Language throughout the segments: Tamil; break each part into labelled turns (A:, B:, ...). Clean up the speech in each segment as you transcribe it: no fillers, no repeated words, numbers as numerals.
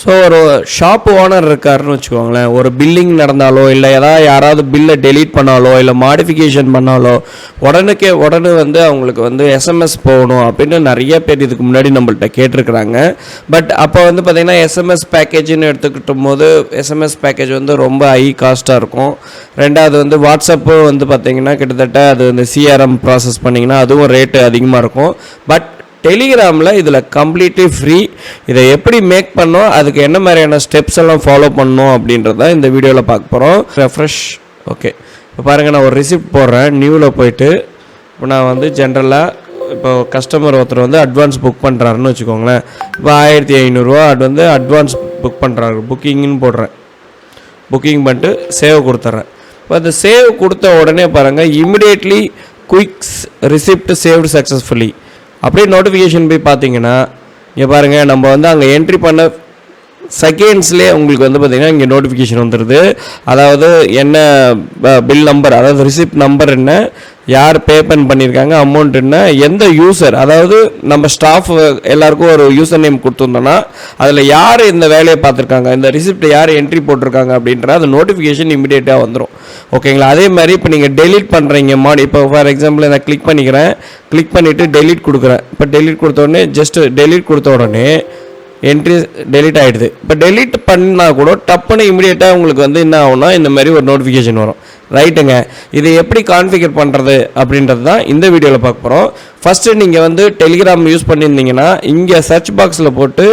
A: ஸோ ஒரு ஷாப் ஓனர் இருக்காருன்னு வச்சுக்கோங்களேன், ஒரு பில்லிங் நடந்தாலோ இல்லை யாராவது பில்லை டெலீட் பண்ணாலோ இல்லை மாடிஃபிகேஷன் பண்ணாலோ உடனே வந்து அவங்களுக்கு வந்து எஸ்எம்எஸ் போகணும் அப்படின்னு நிறைய பேர் இதுக்கு முன்னாடி நம்மள்கிட்ட கேட்டிருக்கிறாங்க. பட் அப்போ வந்து பார்த்திங்கன்னா எஸ்எம்எஸ் பேக்கேஜ்னு எடுத்துக்கிட்டும் போது எஸ்எம்எஸ் பேக்கேஜ் வந்து ரொம்ப ஹை காஸ்ட்டாக இருக்கும். ரெண்டாவது வந்து வாட்ஸ்அப்பு வந்து பார்த்திங்கன்னா கிட்டத்தட்ட அது வந்து சிஆர்எம் ப்ராசஸ் பண்ணிங்கன்னா அதுவும் ரேட்டு அதிகமாக இருக்கும். பட் டெலிகிராமில் இதில் கம்ப்ளீட்லி ஃப்ரீ. இதை எப்படி மேக் பண்ணோம், அதுக்கு என்ன மாதிரியான ஸ்டெப்ஸ் எல்லாம் ஃபாலோ பண்ணணும் அப்படின்றத இந்த வீடியோவில் பார்க்க போகிறோம். ரெஃப்ரெஷ். ஓகே, இப்போ பாருங்கள், நான் ஒரு ரிசிப்ட் போடுறேன். நியூவில் போய்ட்டு இப்போ நான் வந்து ஜென்ரலாக இப்போ கஸ்டமர் ஒருத்தர் வந்து அட்வான்ஸ் புக் பண்ணுறாருன்னு வச்சுக்கோங்களேன். இப்போ 1500 அது வந்து அட்வான்ஸ் புக் பண்ணுறாரு. புக்கிங்னு போடுறேன். புக்கிங் பண்ணிட்டு சேவ் கொடுத்துட்றேன். இப்போ அந்த சேவ் கொடுத்த உடனே பாருங்கள், immediately quick receipt saved successfully அப்படியே நோட்டிஃபிகேஷன் போய் பார்த்தீங்கன்னா இங்கே பாருங்கள், நம்ம வந்து அங்கே என்ட்ரி பண்ண செகண்ட்ஸ்லேயே உங்களுக்கு வந்து பார்த்திங்கன்னா இங்கே நோட்டிஃபிகேஷன் வந்துடுது. அதாவது என்ன பில் நம்பர், அதாவது ரிசிப்ட் நம்பர் என்ன, யார் பேமெண்ட் பண்ணியிருக்காங்க, அமௌண்ட் என்ன, எந்த யூசர், அதாவது நம்ம ஸ்டாஃப் எல்லாருக்கும் ஒரு யூசர் நேம் கொடுத்துருந்தோன்னா அதில் யார் இந்த வேலையை பார்த்துருக்காங்க, இந்த ரிசிப்ட் யார் என்ட்ரி போட்டிருக்காங்க அப்படின்ற அந்த நோட்டிஃபிகேஷன் இமீடியட்டாக வந்துடும். ஓகேங்களா? அதே மாதிரி இப்போ நீங்கள் டெலீட் பண்ணுறீங்க இப்போ ஃபார் எக்ஸாம்பிள் நான் கிளிக் பண்ணிக்கிறேன். கிளிக் பண்ணிவிட்டு டெலீட் கொடுக்குறேன். இப்போ டெலீட் கொடுத்த உடனே ஜஸ்ட் டெலீட் கொடுத்த உடனே என்ட்ரி டெலீட் ஆகிடுது. இப்போ டெலீட் பண்ணால் கூட டப்புன்னு இமீடியட்டாக உங்களுக்கு வந்து என்ன ஆகும்னா இந்த மாதிரி ஒரு நோட்டிஃபிகேஷன் வரும். ரைட்டுங்க. இதை எப்படி கான்ஃபிகர் பண்ணுறது அப்படின்றது தான் இந்த வீடியோவில் பார்க்க போகிறோம். ஃபஸ்ட்டு நீங்கள் வந்து டெலிகிராம் யூஸ் பண்ணியிருந்தீங்கன்னா இங்கே சர்ச் பாக்ஸில் போட்டு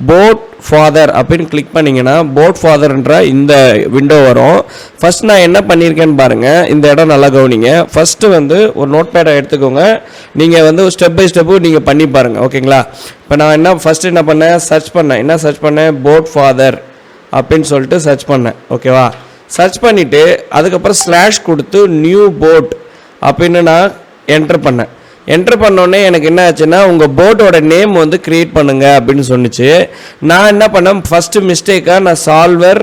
A: போட் ஃபாதர் அப்படின்னு கிளிக் பண்ணிங்கன்னா போட் ஃபாதர்ன்ற இந்த விண்டோ வரும். ஃபஸ்ட் நான் என்ன பண்ணியிருக்கேன்னு பாருங்கள். இந்த இடம் நல்லா கவனிங்க. ஃபஸ்ட்டு வந்து ஒரு நோட் பேடை எடுத்துக்கோங்க. நீங்கள் வந்து ஸ்டெப் பை ஸ்டெப்பு நீங்கள் பண்ணி பாருங்கள். ஓகேங்களா? இப்போ நான் ஃபஸ்ட்டு என்ன பண்ணேன், சர்ச் பண்ணேன் போட் ஃபாதர் அப்படின்னு சொல்லிட்டு சர்ச் பண்ணேன். ஓகேவா? சர்ச் பண்ணிவிட்டு அதுக்கப்புறம் ஸ்லாஷ் கொடுத்து நியூ போட் அப்படின்னு நான் என்ட்ரு பண்ணோடனே எனக்கு என்ன ஆச்சுன்னா உங்கள் போட்டோட நேம் வந்து க்ரியேட் பண்ணுங்க அப்படின்னு சொன்னிச்சு. நான் என்ன பண்ணேன், ஃபஸ்ட்டு மிஸ்டேக்காக நான் சால்வர்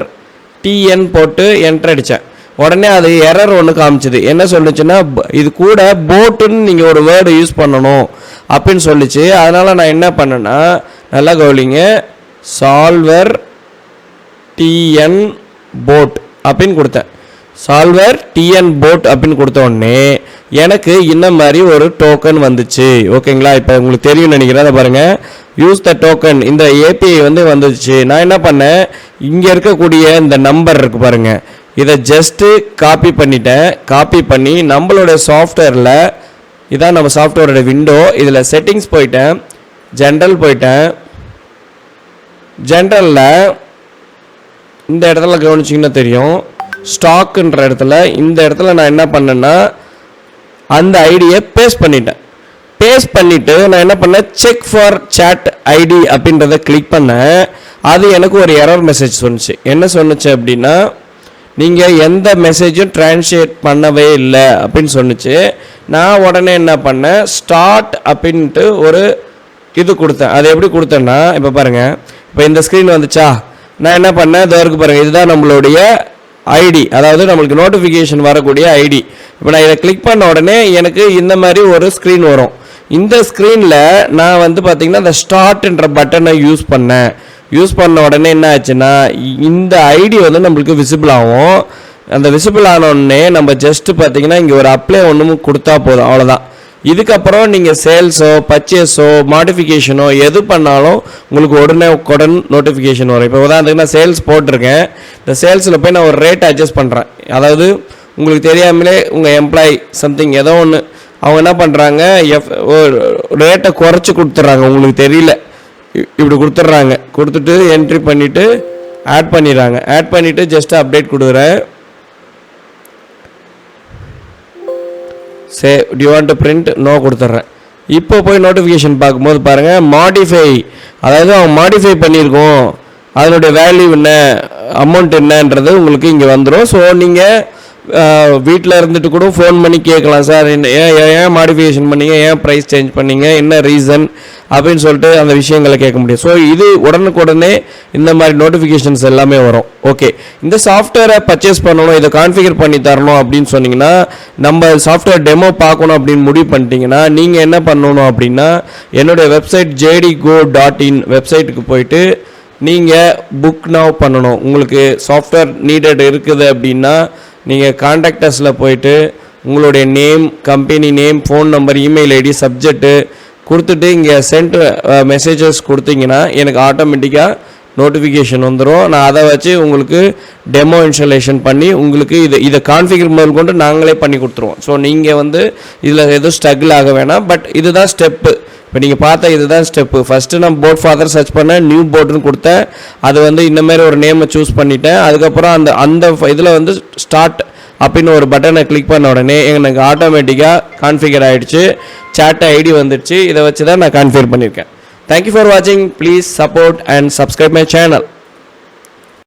A: டிஎன் போட்டு என்ட்ரு அடித்தேன். உடனே அது எரர் ஒன்று காமிச்சிது. என்ன சொல்லிச்சுன்னா இது கூட போட்டுன்னு நீங்கள் ஒரு வேர்டு யூஸ் பண்ணணும் அப்படின்னு சொல்லிச்சு. அதனால் நான் என்ன பண்ணேன்னா நல்லா கவனிங்க, சால்வர் டிஎன் போட் அப்படின்னு கொடுத்தேன். சால்வர் டிஎன் போட் அப்படின்னு கொடுத்த உடனே எனக்கு இந்த மாதிரி ஒரு டோக்கன் வந்துச்சு. ஓகேங்களா? இப்போ உங்களுக்கு தெரியும் நினைக்கிறேன். அதை பாருங்கள், யூஸ் த டோக்கன், இந்த ஏபிஐ வந்து வந்துச்சு. நான் என்ன பண்ணேன், இங்கே இருக்கக்கூடிய இந்த நம்பர் இருக்குது பாருங்கள், இதை ஜஸ்ட்டு காப்பி பண்ணிட்டேன். காப்பி பண்ணி நம்மளோட சாஃப்ட்வேரில், இதான் நம்ம சாஃப்ட்வேரோட விண்டோ, இதில் செட்டிங்ஸ் போயிட்டேன், ஜென்ரல் போயிட்டேன். ஜென்ரலில் இந்த இடத்துல கவனிச்சிங்கன்னா தெரியும், ஸ்டாக்குன்ற இடத்துல இந்த இடத்துல நான் என்ன பண்ணேன்னா அந்த ஐடியை பேஸ்ட் பண்ணிவிட்டு நான் என்ன பண்ணேன், செக் ஃபார் சேட் ஐடி அப்படின்றத கிளிக் பண்ணேன். அது எனக்கு ஒரு எரர் மெசேஜ் சொன்னிச்சு. என்ன சொன்னிச்சு அப்படின்னா நீங்கள் எந்த மெசேஜும் ட்ரான்ஸ்லேட் பண்ணவே இல்லை அப்படின்னு சொன்னிச்சு. நான் உடனே என்ன பண்ணேன், ஸ்டார்ட் அப்படின்ட்டு ஒரு இது கொடுத்தேன். அது எப்படி கொடுத்தேன்னா இப்போ பாருங்கள், இப்போ இந்த ஸ்க்ரீன் வந்துச்சா, நான் என்ன பண்ணேன், இதோ இருக்கு பாருங்கள், இதுதான் நம்மளுடைய ஐடி, அதாவது நம்மளுக்கு நோட்டிஃபிகேஷன் வரக்கூடிய ஐடி. இப்போ நான் இதை கிளிக் பண்ண உடனே எனக்கு இந்த மாதிரி ஒரு ஸ்க்ரீன் வரும். இந்த ஸ்க்ரீனில் நான் வந்து பார்த்திங்கன்னா இந்த ஸ்டார்ட்ன்ற பட்டனை யூஸ் பண்ண உடனே என்ன ஆச்சுன்னா இந்த ஐடி வந்து நம்மளுக்கு விசிபிள் ஆகும். அந்த விசிபிள் ஆனோடனே நம்ம ஜஸ்ட்டு பார்த்திங்கன்னா இங்கே ஒரு அப்ளை ஒன்று கொடுத்தா போதும், அவ்வளோதான். இதுக்கப்புறம் நீங்கள் சேல்ஸோ பர்ச்சேஸோ மாடிஃபிகேஷனோ எது பண்ணாலும் உங்களுக்கு உடனே நோட்டிஃபிகேஷன் வரும். இப்போ உதாரணத்துக்கு நான் சேல்ஸ் போட்டிருக்கேன். இந்த சேல்ஸில் போய் நான் ஒரு ரேட்டை அட்ஜஸ்ட் பண்ணுறேன். அதாவது உங்களுக்கு தெரியாமலே உங்கள் எம்ப்ளாயி சம்திங் ஏதோ ஒன்று அவங்க என்ன பண்ணுறாங்க, ரேட்டை குறைச்சி கொடுத்துட்றாங்க, உங்களுக்கு தெரியல, இப்படி கொடுத்துட்டு என்ட்ரி பண்ணிவிட்டு ஆட் பண்ணிவிட்டு ஜஸ்ட்டு அப்டேட் கொடுக்குறேன். Say do you want to print, no கொடுத்துட்றேன். இப்போ போய் நோட்டிஃபிகேஷன் பார்க்கும்போது பாருங்கள், மாடிஃபை, அதாவது அவங்க மாடிஃபை பண்ணியிருக்கோம், அதனுடைய வேல்யூ என்ன, அமௌண்ட் என்னன்றது உங்களுக்கு இங்கே வந்துடும். ஸோ நீங்கள் வீட்டில் இருந்துட்டு கூட ஃபோன் பண்ணி கேட்கலாம், சார் ஏன் மாடிஃபிகேஷன் பண்ணீங்க, ஏன் ப்ரைஸ் சேஞ்ச் பண்ணீங்க, என்ன ரீசன் அப்படின்னு சொல்லிட்டு அந்த விஷயங்களை கேட்க முடியும். ஸோ இது உடனுக்குடனே இந்த மாதிரி நோட்டிஃபிகேஷன்ஸ் எல்லாமே வரும். ஓகே, இந்த சாஃப்ட்வேரை பர்ச்சேஸ் பண்ணணும், இதை கான்ஃபிகர் பண்ணி தரணும் அப்படின்னு சொன்னீங்கன்னா, நம்ம சாஃப்ட்வேர் டெமோ பார்க்கணும் அப்படின்னு முடிவு பண்ணிட்டீங்கன்னா நீங்கள் என்ன பண்ணணும் அப்படின்னா என்னுடைய வெப்சைட் jdgo.in வெப்சைட்டுக்கு போயிட்டு நீங்கள் புக் நவ் பண்ணணும். உங்களுக்கு சாஃப்ட்வேர் நீடட் இருக்குது அப்படின்னா நீங்கள் கான்டாக்டர்ஸில் போயிட்டு உங்களுடைய name, company name, phone number, email ID, subject கொடுத்துட்டு இங்கே சென்ட் மெசேஜஸ் கொடுத்தீங்கன்னா எனக்கு ஆட்டோமேட்டிக்காக நோட்டிஃபிகேஷன் வந்துடும். நான் அதை வச்சு உங்களுக்கு டெமோ இன்ஸ்டாலேஷன் பண்ணி உங்களுக்கு இதை கான்ஃபிகர் முதல் கொண்டு நாங்களே பண்ணி கொடுத்துருவோம். ஸோ நீங்கள் வந்து இதில் எதுவும் ஸ்ட்ரகிள் ஆக வேணாம். பட் இதுதான் ஸ்டெப்பு. இப்போ நீங்கள் பார்த்தா இதுதான் ஸ்டெப்பு. ஃபஸ்ட்டு நான் போர்ட் ஃபாதர் சர்ச் பண்ணேன், நியூ போர்டுன்னு கொடுத்தேன். அது வந்து இந்தமாரி ஒரு நேமை சூஸ் பண்ணிட்டேன். அதுக்கப்புறம் அந்த இதில் வந்து ஸ்டார்ட் அப்படின்னு ஒரு பட்டனை கிளிக் பண்ண உடனே எனக்கு ஆட்டோமேட்டிக்காக கான்ஃபிகர் ஆகிடுச்சு. சேட் ஐடி வந்துடுச்சு. இதை வச்சு தான் நான் கான்ஃபிகர் பண்ணியிருக்கேன். Thank you for watching. Please support and subscribe my channel.